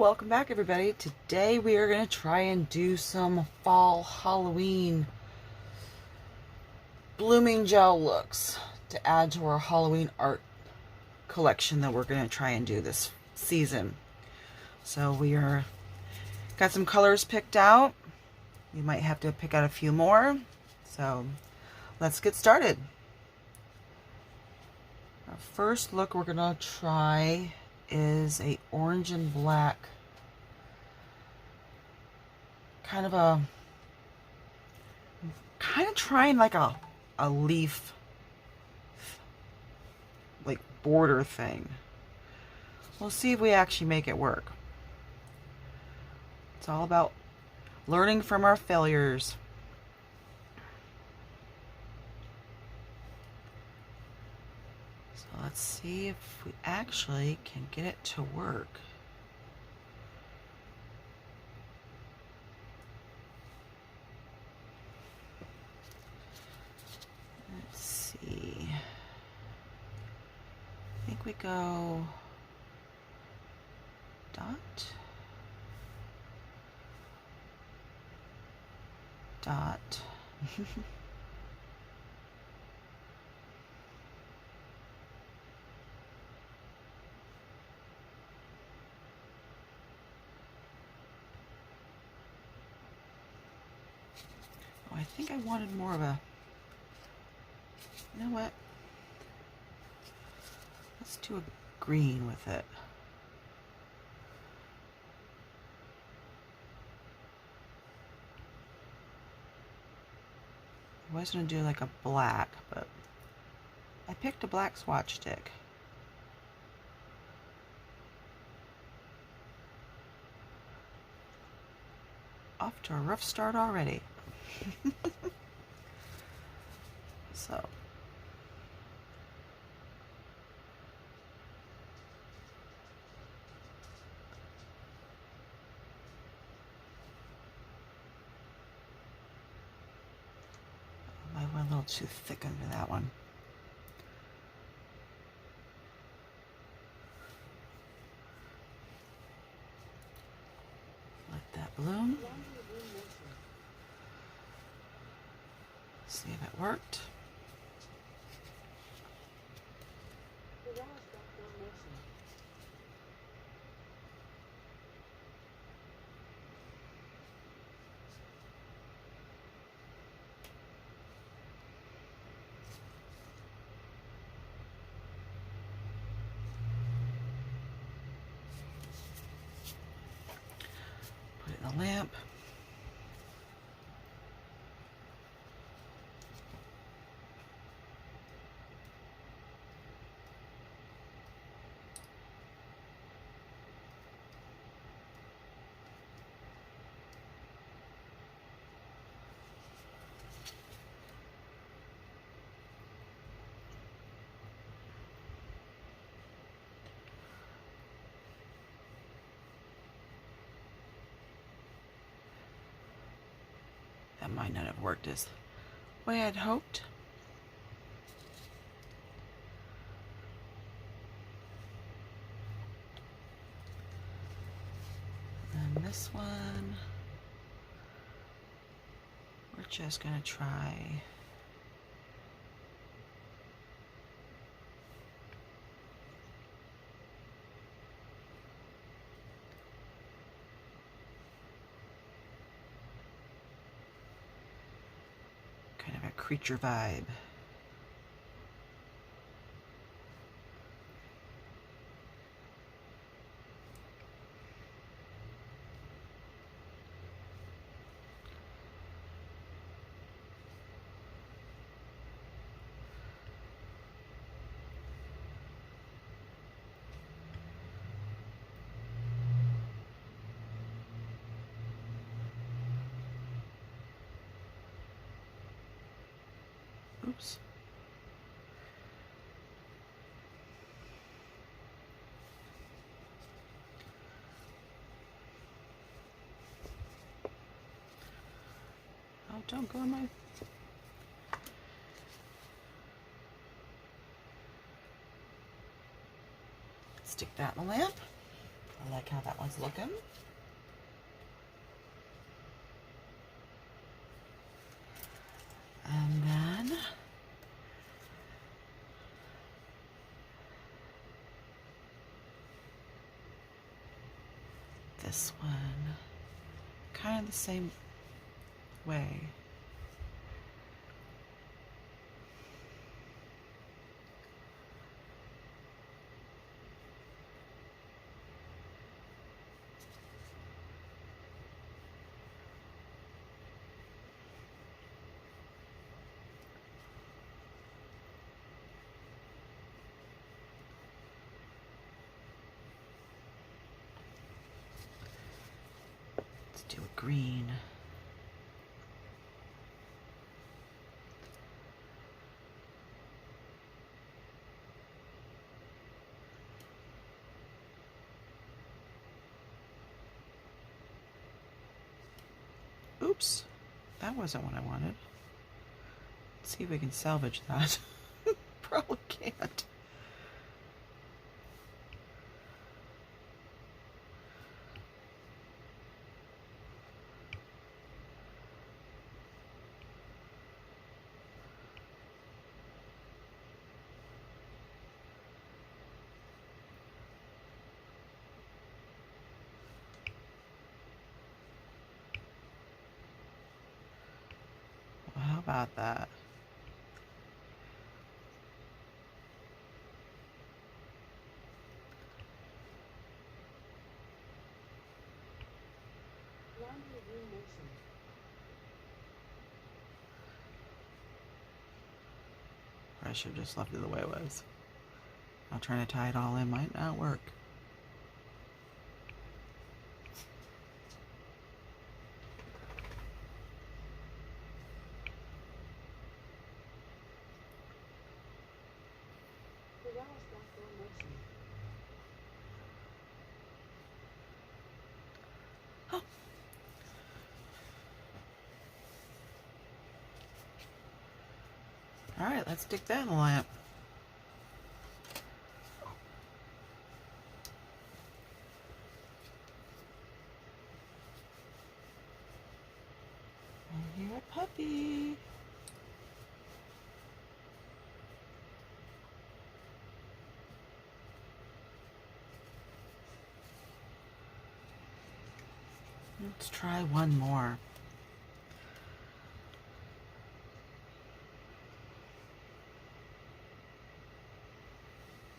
welcome back everybody. Today we are going to try and do some fall Halloween blooming gel looks to add to our Halloween art collection that we're going to try and do this season. So got some colors picked out. You might have to pick out a few more. So let's get started. Our first look we're going to try is a orange and black, kind of trying like a leaf like border thing. We'll see if we actually make it work. It's all about learning from our failures. So let's see if we actually can get it to work. Let's see. I think we go dot, dot. Oh, I think I wanted more of a, you know what? Let's do a green with it. I was going to do like a black, but I picked a black swatch stick. Off to a rough start already. So. I went a little too thick under that one. Let that bloom. See if it worked. Put it in the lamp. That might not have worked as the way I'd hoped. And this one, we're just going to try kind of a creature vibe. Oops. Oh, don't go on my... Stick that in the lamp. I like how that one's looking. And then this one, kind of the same way. Let's do a green. Oops, that wasn't what I wanted. Let's see if we can salvage that. Probably can't. Well, how about that? I should have just left it the way it was. Now trying to tie it all in might not work. Huh. All right, let's stick that in the lamp. And here, puppy. Let's try one more.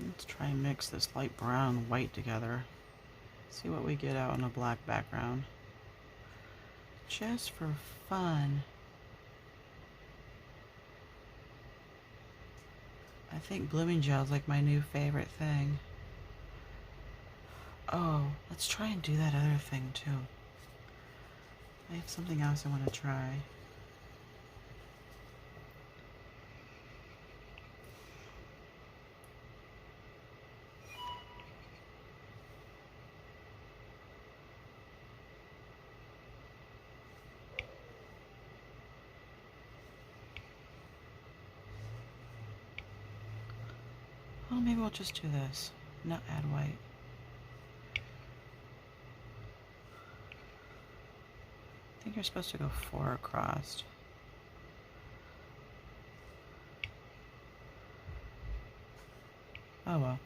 Let's try and mix this light brown and white together. See what we get out on a black background. Just for fun. I think blooming gel is like my new favorite thing. Oh, let's try and do that other thing too. I have something else I want to try. Well, maybe we'll just do this, not add white. I think you're supposed to go 4 across. Oh well.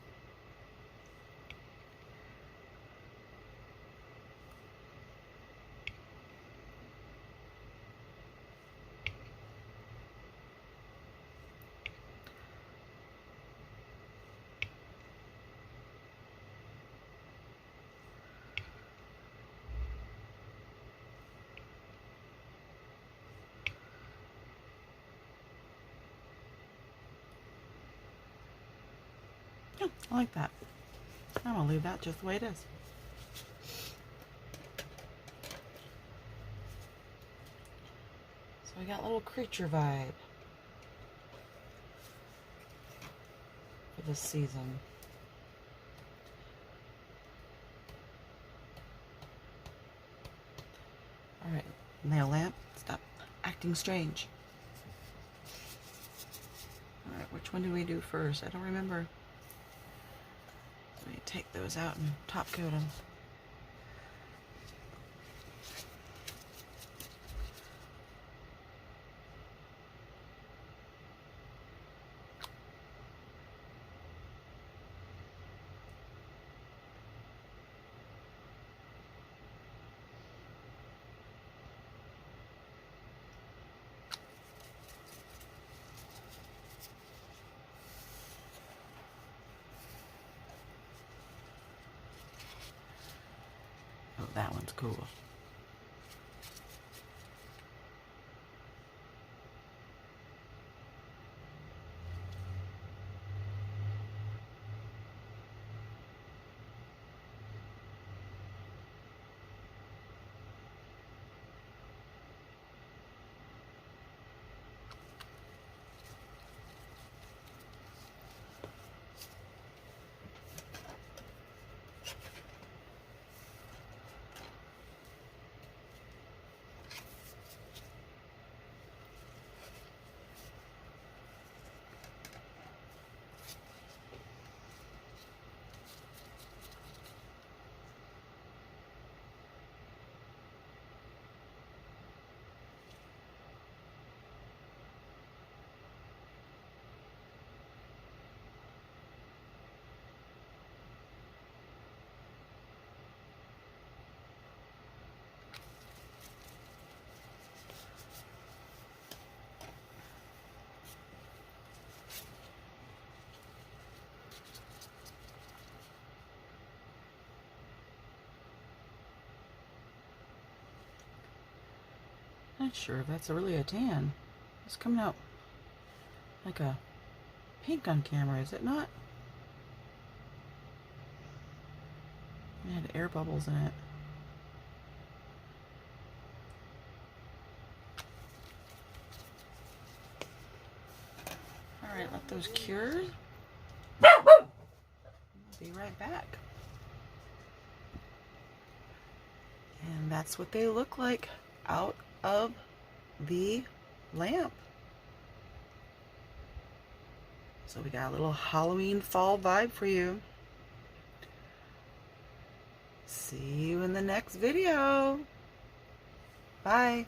Yeah, I like that. I'm gonna leave that just the way it is. So we got a little creature vibe for this season. All right, nail lamp, stop acting strange. All right, which one do we do first? I don't remember. Wait. take those out and top coat them. Oh, that one's cool. Not sure if that's really a tan. It's coming out like a pink on camera, is it not? It had air bubbles in it. Alright, let those cure. We'll be right back. And that's what they look like out of the lamp. So we got a little Halloween fall vibe for you. See you in the next video. Bye.